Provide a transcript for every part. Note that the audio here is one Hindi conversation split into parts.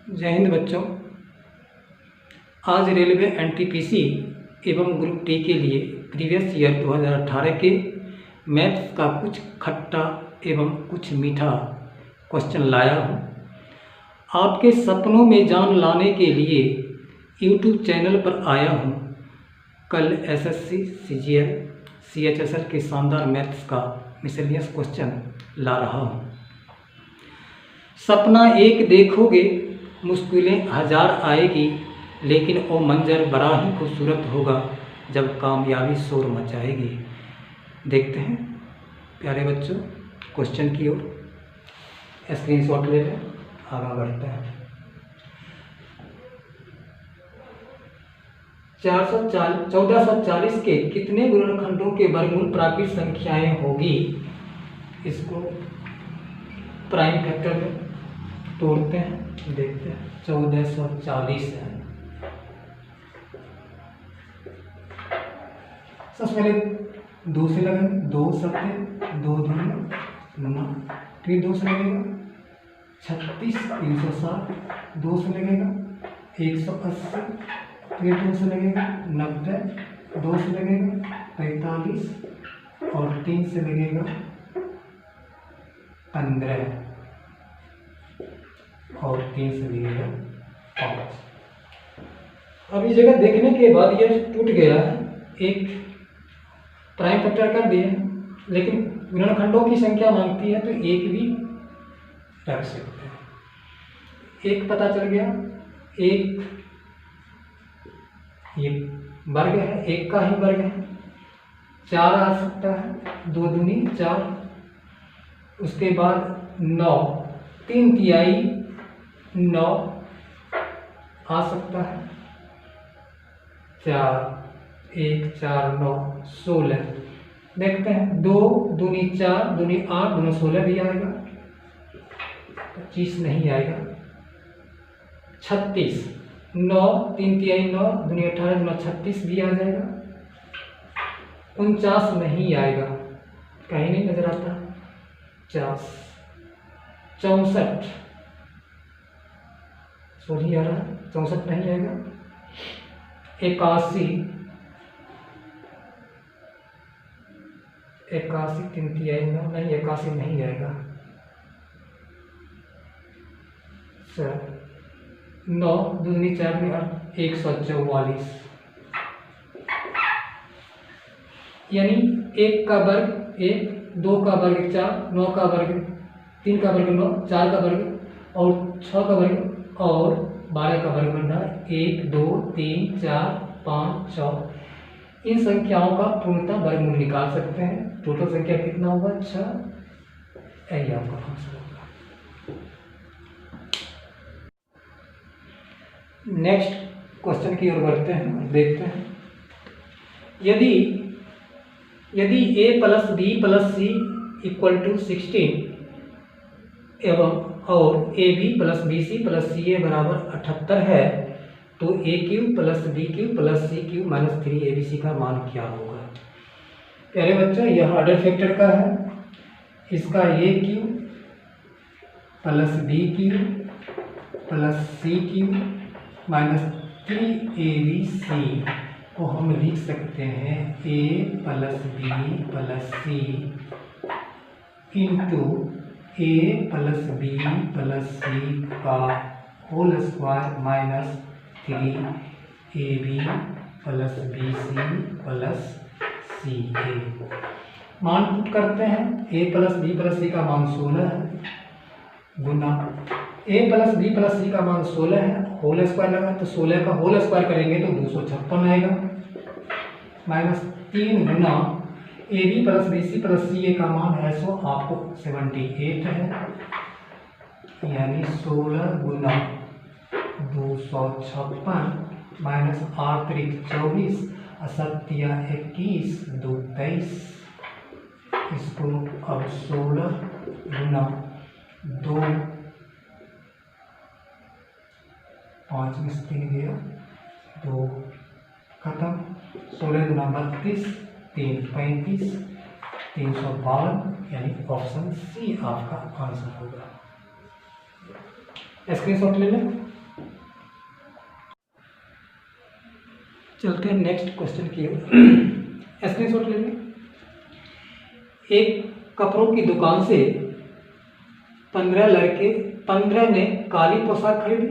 जय हिंद बच्चों। आज रेलवे एनटीपीसी एवं ग्रुप टी के लिए प्रीवियस ईयर 2018 के मैथ्स का कुछ खट्टा एवं कुछ मीठा क्वेश्चन लाया हूँ। आपके सपनों में जान लाने के लिए यूट्यूब चैनल पर आया हूँ। कल एसएससी, सीजीएल, सीएचएसएल के शानदार मैथ्स का मिसलेनियस क्वेश्चन ला रहा हूँ। सपना एक देखोगे मुश्किलें हजार आएगी, लेकिन वो मंजर बड़ा ही खूबसूरत होगा जब कामयाबी शोर मचाएगी। देखते हैं प्यारे बच्चों क्वेश्चन की ओर। स्क्रीनशॉट ले लें, आगे बढ़ते हैं। 1440 के कितने गुणनखंडों के वर्गमूल प्राकृत संख्याएं होगी? इसको प्राइम फैक्टर में तोड़ते हैं, देखते हैं। 1440 है। सबसे पहले 2 से लगेंगे, 2 सत्ते 2 दूनी 9, फिर 2 से लगेगा 36, 360, 2 से लगेगा 180, फिर 2 से लगेगा 90, 2 से लगेगा 45 और 3 से लगेगा 15 और 3 से लगेगा 5। अब इस जगह देखने के बाद ये टूट गया है, एक प्राइम फैक्टर कर दिए, लेकिन गुणनखंडों की संख्या मांगती है तो एक भी रख सकते हैं। एक पता चल गया, एक ये वर्ग है, एक का ही वर्ग है। 4 आ सकता है, 2 दूनी 4। उसके बाद 9, 3 तिहाई 9 आ सकता है। 4, 1, 4, 9, 16। देखते हैं, 2 दूनी 4, दूनी 8, दूनी 16 भी आएगा। 25 नहीं आएगा। 36, 9, 3 तिहाई 9, दूनी 18, दूनी 36 भी आ जाएगा। 49 नहीं आएगा, कहीं नहीं नजर आता। 50, 64 सोलह आ रहा है, 64 नहीं आएगा। 81, 3 तिहाई 9 नहीं, 81 नहीं आएगा। 9 दूनी 4 में 144, यानी 1 का वर्ग 1, 2 का वर्ग 4, 9 का वर्ग 3 का वर्ग 9, 4 का वर्ग और 6 का वर्ग और 12 का वर्ग बन रहा है 1, 2, 3, 4, 5, 6। इन संख्याओं का पूर्णतः वर्गमूल निकाल सकते हैं। टोटल संख्या कितना होगा? 6। यही आपका आंसर होगा। नेक्स्ट क्वेश्चन की ओर बढ़ते हैं और देखते हैं। यदि a plus B plus C equal to 16 और A B plus B C plus C A बराबर 78 है, तो A cube plus B cube plus C cube minus 3 A B C का मान क्या होगा? प्यारे बच्चों, यह ऑर्डर फैक्टर का है। इसका A cube plus B cube plus C cube minus 3 A B C को हम लिख सकते हैं A plus B plus C into A plus B plus C का whole square minus 3 A B plus B C plus C A. मान पुट करते हैं। A plus B plus C का मान 16 है गुना A plus B plus C का मान 16 है, होल स्क्वायर लगा तो 16 का होल स्क्वायर करेंगे तो 256 आएगा, माइनस 3 गुना A B plus B C plus C A का मान है सो आपको 78 है, यानी 16 गुना 256 माइनस 8 त्रिक 24 असत्या 21 2 23। इसको अब 16 गुना 2 5 में 3 गया 2 खत्म। 16 गुना 32 3 35 352, यानी ऑप्शन सी आपका आंसर होगा। स्क्रीनशॉट ले लें। चलते हैं नेक्स्ट क्वेश्चन की ओर। स्क्रीनशॉट ले लें। एक कपड़ों की दुकान से 15 ने काली पोशाक खरीदी,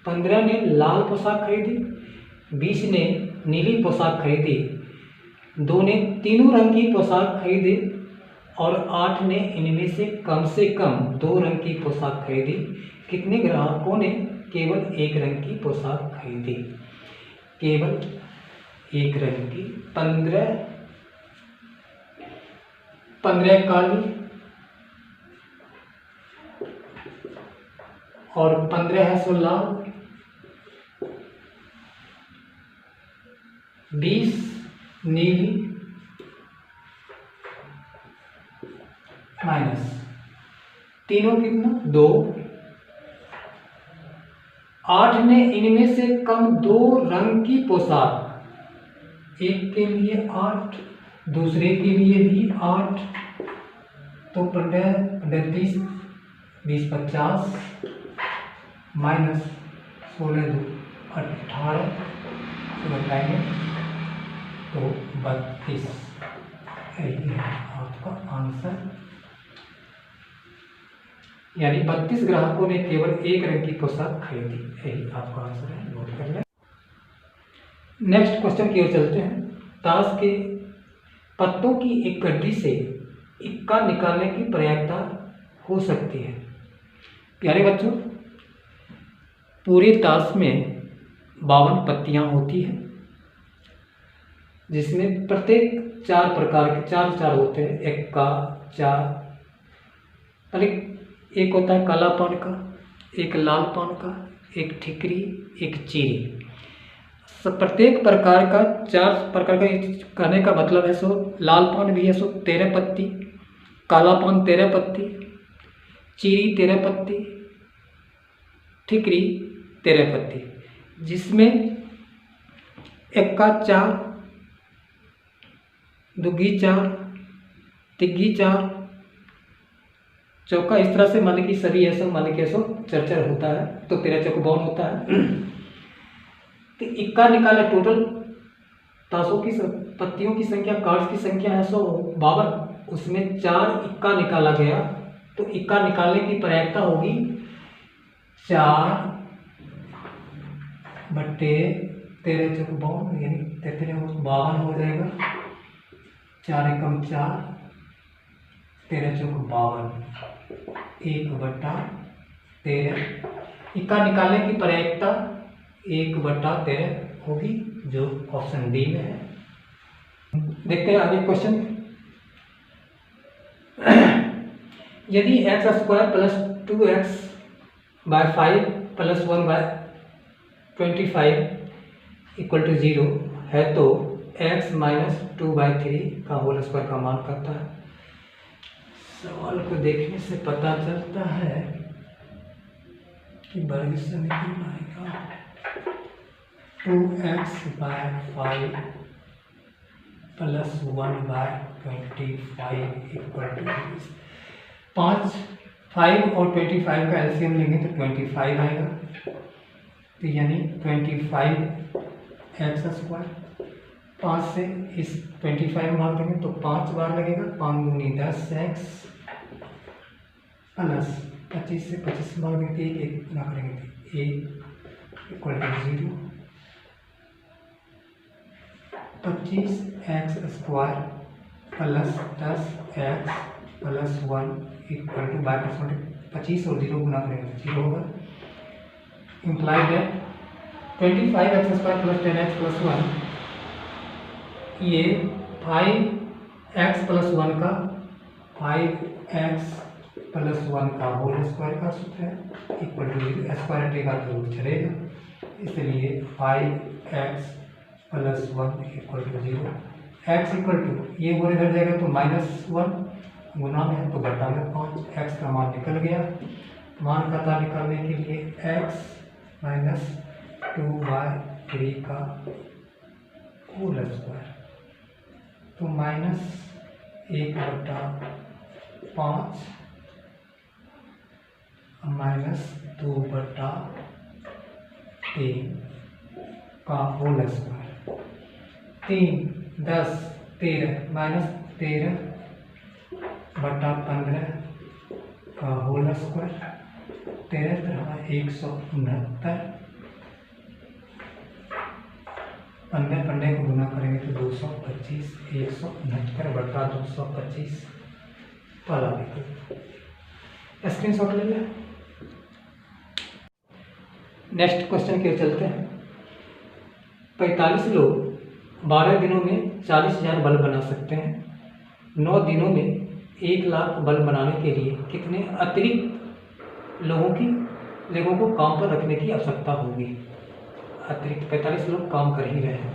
15 ने लाल पोशाक खरीदी, 20 ने नीली पोशाक खरीदी, 2 ने तीनों रंग की पोशाक खरीदी और 8 ने इनमें से कम 2 रंग की पोशाक खरीदी। कितने ग्राहकों ने केवल एक रंग की पोशाक खरीदी? केवल एक रंग की। 15 काली और 15 है सो लाल, 20 नीली माइनस तीनों कितना 2, 8 ने इनमें से कम 2 रंग की पोशाक, एक के लिए 8, दूसरे के लिए भी 8, तो 15 30 20 50 माइनस 16 2 18 बताएंगे तो 32। यही है आपका आंसर, यानी 32 ग्राहकों ने केवल एक रंग की पोशाक खरीदी। यही आपका आंसर है, नोट कर लें। नेक्स्ट क्वेश्चन की ओर चलते हैं। ताश के पत्तों की एक गड्डी से इक्का निकालने की प्रयागता हो सकती है। प्यारे बच्चों, पूरे ताश में 52 पत्तियां होती हैं, जिसमें प्रत्येक 4 प्रकार के 4 होते हैं। इक्का 4, एक होता है काला पान का, एक लाल पान का, एक ठिकरी, एक चीरी। प्रत्येक प्रकार का 4 प्रकार का कहने का मतलब है सो लाल पान भी है सो 13 पत्ती, काला पान 13 पत्ती, चीरी 13 पत्ती, ठिकरी 13 पत्ती, जिसमें इक्का 4, दुग्गी 4, तिग्गी 4, चौका। इस तरह से मान की सभी ऐसा मान के ऐसा 4 होता है, तो 13 चौक 52 होता है। तो इक्का निकाले, टोटल ताशों की पत्तियों की संख्या, कार्ड्स की संख्या है 152, उसमें 4 इक्का निकाला गया, तो इक्का निकालने की प्रयागता होगी 4 बट्टे 13 चौक 52, यानी 33 52 हो जाएगा। 4 एकम 4, 13 चौक 52, 1/13। इक्का निकालने की प्रयागता 1/13 होगी, जो ऑप्शन डी में है। देखते हैं आगे क्वेश्चन। यदि x² plus 2x by 5 plus 1 by 25 equal to 0 है, तो x माइनस 2/3 का होल स्क्वायर का मान करता है। सवाल को देखने से पता चलता है कि वर्ग समीकरण आएगा 2x by 5 plus 1 by 25 equal to 5 और 25 का एलसीएम लेंगे तो 25 आएगा, तो यानी 25x²। 5 से इस 25 भाग देंगे तो 5 बार लगेगा, 5 दूनी 10x प्लस 25 से 25 भाग देंगे, 1 गुना करेंगे 1 equal to 0। 25x² plus 10x plus 1 equal to 25 और 0 गुना करेंगे तो 0 होगा। इम्प्लाइड है 25x² प्लस 10x प्लस 1, ये 5x प्लस 1 का 5x प्लस 1 का होल स्क्वायर का सूत्र है, इक्वल टू 0। स्क्वायर हटेगा तो चलेगा, इसलिए 5x plus 1 equal to 0। x equal to ये बोले इधर जाएगा तो -1, गुना में है तो बटा में 5। x का मान निकल गया। मान का पता निकालने के लिए x माइनस 2/3 का होल स्क्वायर, तो -1/5 माइनस 2/3 का होल स्क्वायर 3 10 13 माइनस 13 बटा 15 का होल स्क्वायर 13 169 15 को गुना करेंगे तो 225 169 बटा 225 पहला विकल्प। स्क्रीनशॉट ले लें। नेक्स्ट क्वेश्चन की ओर चलते हैं। 45 लोग 12 दिनों में 40,000 बल्ब बना सकते हैं। 9 दिनों में 1 लाख बल्ब बनाने के लिए कितने अतिरिक्त लोगों को काम पर रखने की आवश्यकता होगी? अतिरिक्त 45 लोग काम कर ही रहे हैं।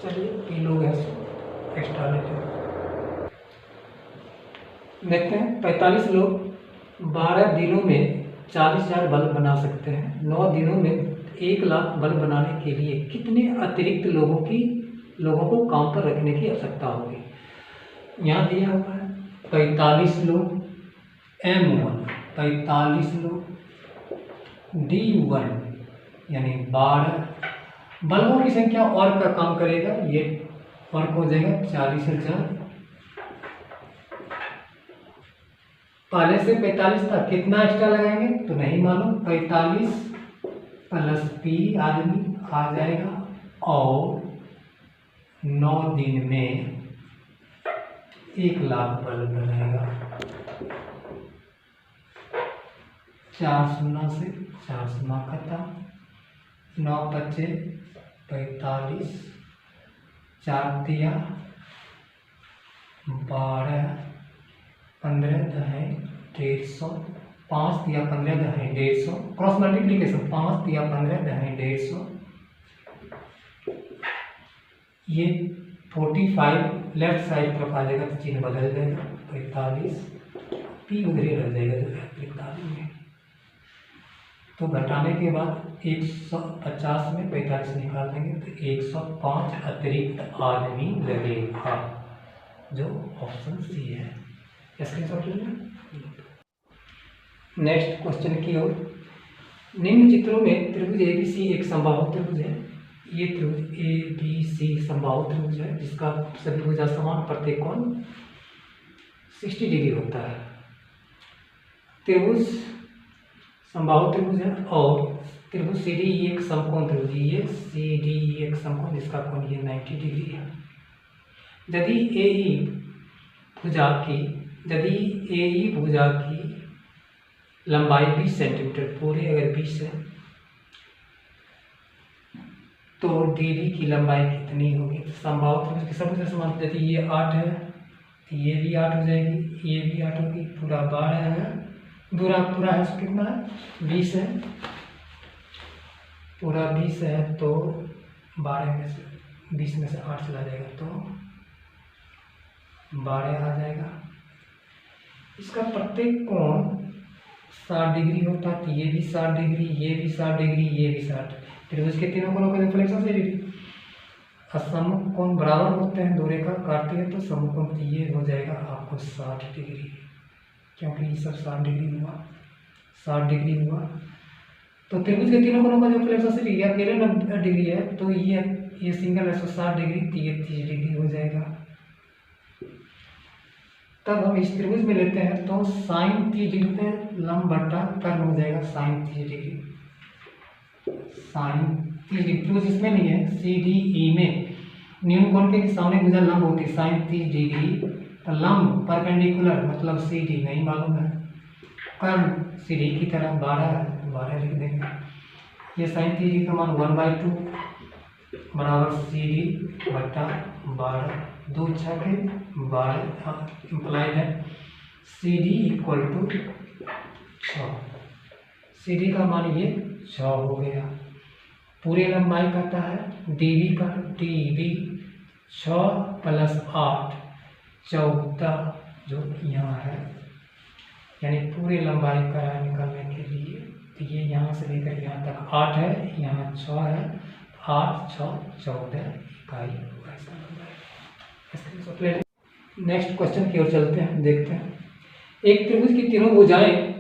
चलिए 3 लोग हैं एक्स्ट्रा लेते हैं। देखते हैं 45 लोग 12 दिनों में 40,000 बल्ब बना सकते हैं। 9 दिनों में 1 लाख बल्ब बनाने के लिए कितने अतिरिक्त लोगों को काम पर रखने की आवश्यकता होगी? यहाँ दिया हुआ है 45 लोग M1, 45 लोग D1 यानी 12 बल्बों की संख्या और का काम करेगा, ये वर्क हो जाएगा 40,000। पहले से 45 था, कितना एक्स्ट्रा लगाएंगे तो नहीं मालूम। 45 प्लस P आदमी आ जाएगा और 9 दिन में 1 लाख बल्ब बनाएगा। 4 शून्य से 4 शून्य खत्म, 9 बचे 45, 4 दिया 12, 15 दहे 150, 5 दिया 15 दहे 150, क्रॉस मल्टीप्लीकेशन 5 दिया 15 दहे 150, ये 45 लेफ्ट साइड तरफ आ जाएगा तो चिन्ह बदल जाएगा 45, P उधर रह जाएगा जो 45 में। तो घटाने के बाद 150 में 45 निकाल देंगे तो 105 अतिरिक्त आदमी लगेगा, जो ऑप्शन सी है। स्क्रीनशॉट ले लें। नेक्स्ट क्वेश्चन की ओर। निम्न चित्रों में त्रिभुज ABC एक समबाहु त्रिभुज है। ये त्रिभुज ABC समबाहु त्रिभुज है जिसका सभी भुजा समान प्रत्येक कोण 60 डिग्री होता है। त्रिभुज समबाहु त्रिभुज है और त्रिभुज CDE एक समकोण त्रिभुज, ये CDE एक समकोण जिसका कोण ये 90 डिग्री है। यदि AE भुजा की लंबाई 20 सेंटीमीटर पूरे अगर 20 है तो DD की लंबाई कितनी होगी? समबाहु त्रिभुज की सब समान, यदि ये 8 है तो ये भी 8 हो जाएगी, ये भी 8 होगी, पूरा 12 है, पूरा है तो कितना है 20 है, पूरा 20 है तो 12 में से 20 में से 8 चला जाएगा तो 12 आ जाएगा। इसका प्रत्येक कोण 60 डिग्री होता है तो ये भी 60 डिग्री, ये भी 60 डिग्री, ये भी 60। त्रिभुज के तीनों कोणों का रिफ्लेक्शन 60 डिग्री। असमकोण कोण बराबर होते हैं, दो रेखा काटते हैं तो समकोण तो ये हो जाएगा आपको 60 डिग्री, क्योंकि ये सब 60 डिग्री हुआ, 60 डिग्री हुआ। तो त्रिभुज के तीनों कोणों का रिफ्लेक्शन 60 डिग्री, अकेले 90 डिग्री है तो ये सिंगल है 60 डिग्री, तो ये 30 डिग्री हो जाएगा। तब हम इस त्रिभुज में लेते हैं तो साइन 30 डिग्री पे लंब बटा कर्ण हो जाएगा साइन 30 डिग्री। साइन 30 डिग्री त्रिभुज इसमें नहीं है, CDE में न्यून कोण के सामने भुजा लंब होती है साइन 30 डिग्री, तो लंब परपेंडिकुलर मतलब CD नहीं मालूम है, कर्ण CD की तरह 12 लिख देंगे। ये साइन 30 डिग्री का मान 1/2 बराबर CD बटा 12, 2 छके 12 इम्प्लाइड है CD इक्वल टू 6। CD का मान ये 6 हो गया। पूरे लंबाई कहता है DB का, DB 6 प्लस 8 14 जो यहाँ है, यानी पूरे लंबाई का निकालने के लिए तो ये यहाँ से लेकर यहाँ तक 8 है, यहाँ 6 है, 8 6 14 इकाई होगा इसका लंबाई। नेक्स्ट क्वेश्चन की ओर चलते हैं, देखते हैं। एक त्रिभुज की तीनों भुजाएं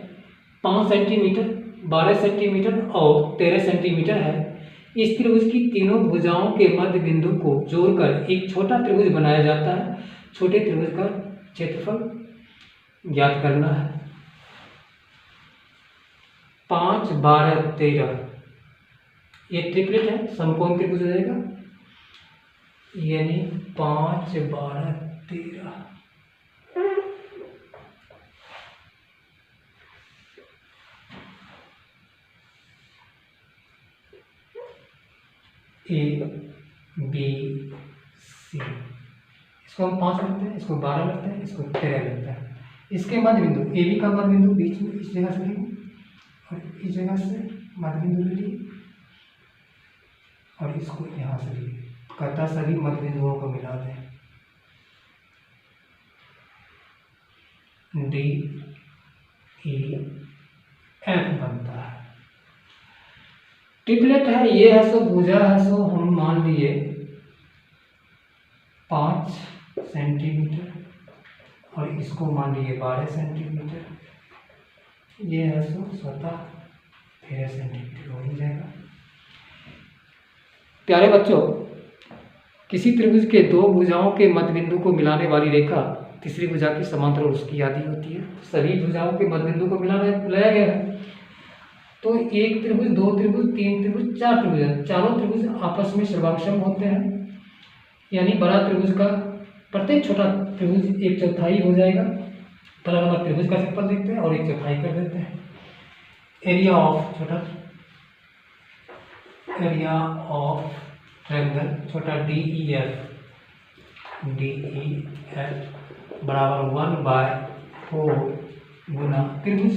5 सेंटीमीटर, 12 सेंटीमीटर और 13 सेंटीमीटर है। इस त्रिभुज की तीनों भुजाओं के मध्य बिंदु को जोड़कर एक छोटा त्रिभुज बनाया जाता है। छोटे त्रिभुज का क्षेत्रफल ज्ञात करना है। 5, 12, 13 ये ट्रिपलेट है, समकोण त्रिभुज हो जाएगा, यानी 5, 12, 13। ए बी सी, इसको हम 5 लगते हैं, इसको 12 लगते हैं, इसको 13 लगता है। इसके मध्य बिंदु ए बी का मध्य बिंदु बीच में इस जगह से लेंगे और इस जगह से मध्य बिंदु ले लिए और इसको यहाँ से लिए। कहता सभी मध्य बिंदुओं को मिला दें। डी ई एफ बनता है। ट्रिपलेट है, ये है सो भुजा है, सो हम मान लिए 5 सेंटीमीटर और इसको मान लिए 12 सेंटीमीटर। ये है सो स्वतः 13 सेंटीमीटर हो ही जाएगा। प्यारे बच्चों, किसी त्रिभुज के दो भुजाओं के मध्य बिंदु को मिलाने वाली रेखा तीसरी भुजा की समांतर और उसकी आधी होती है। सभी भुजाओं के मध्य बिंदु को मिलाया गया है। तो एक त्रिभुज, दो त्रिभुज, तीन त्रिभुज, चार त्रिभुज, चारों त्रिभुज आपस में सर्वाक्षम होते हैं, यानी बड़ा त्रिभुज का प्रत्येक छोटा त्रिभुज 1/4 हो जाएगा। पहला नंबर त्रिभुज का क्षेत्रफल देखते हैं और 1/4 कर देते हैं। एरिया ऑफ छोटा, एरिया ऑफ ट्रायंगल छोटा डी ई एफ बराबर 1/4 गुना त्रिभुज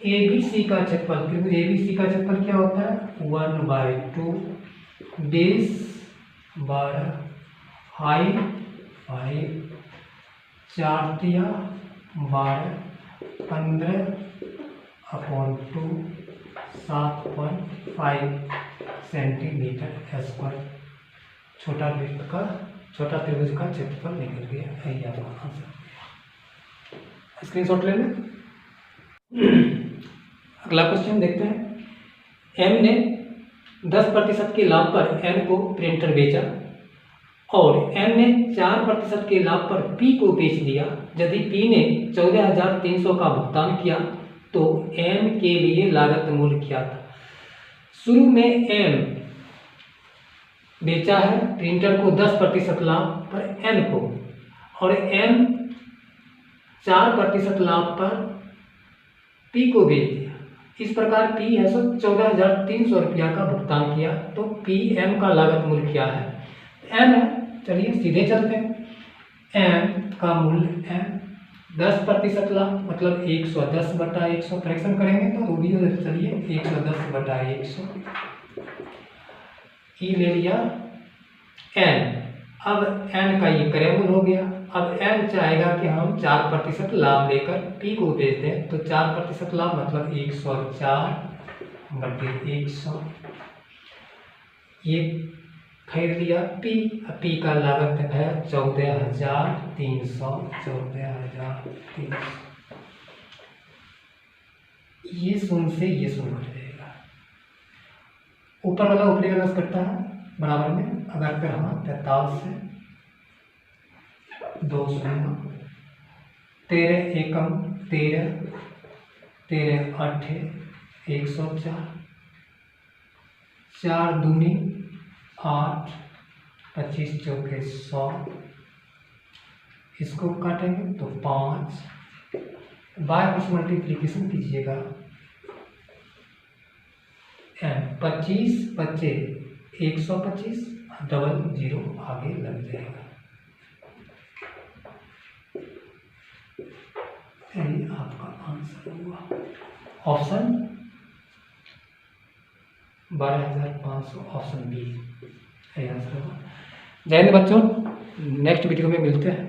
ए बी सी का क्षेत्रफल। त्रिभुज ए बी सी का क्षेत्रफल क्या होता है? 1/2, बेस 12, हाइट 5, 4 तिया 12, 15/2, 7.5 सेंटीमीटर स्क्वायर। छोटा त्रिभुज का क्षेत्रफल निकल गया है। आपका आंसर स्क्रीनशॉट ले लें। अगला क्वेश्चन देखते हैं। एम ने 10% के लाभ पर एन को प्रिंटर बेचा और एन ने 4% के लाभ पर पी को बेच दिया। यदि पी ने 14,300 का भुगतान किया तो एम के लिए लागत मूल्य क्या था? शुरू में एम बेचा है प्रिंटर को 10% लाभ पर एन को, और एन 4% लाभ पर पी को बेच दिया। इस प्रकार पी है सो 14,300 रुपया का भुगतान किया। तो पी एम का लागत मूल्य क्या है? एम है, चलिए सीधे चलते हैं। एम का मूल्य एम 10% लाभ मतलब 110/100, फ्रैक्शन करेंगे तो रूबी हो जाए। चलिए 110/100 ई ले लिया एन। अब एन का ये क्रयमूल्य हो गया। अब एन चाहेगा कि हम 4% लाभ लेकर पी को बेच दें, तो 4% लाभ मतलब 104/100। ये खरीद लिया पी। पी का लागत है 14,300। 14,300 ये शून्य से ये शून्य घट जाएगा। ऊपर वाला ऊपरी वाला कटता है बराबर में। अगर फिर हाँ 43 से 2 शून्य, 13 एकम 13, 13 8 104, 4 दूनी 8, 25 चौके 100। इसको काटेंगे तो 5। बाय कुछ मल्टीप्लीकेशन कीजिएगा। 25 25 125, डबल 0 आगे लग जाएगा। यही आपका आंसर हुआ। ऑप्शन 12,500 ऑप्शन बी है आंसर होगा। जय हिंद बच्चों, नेक्स्ट वीडियो में मिलते हैं।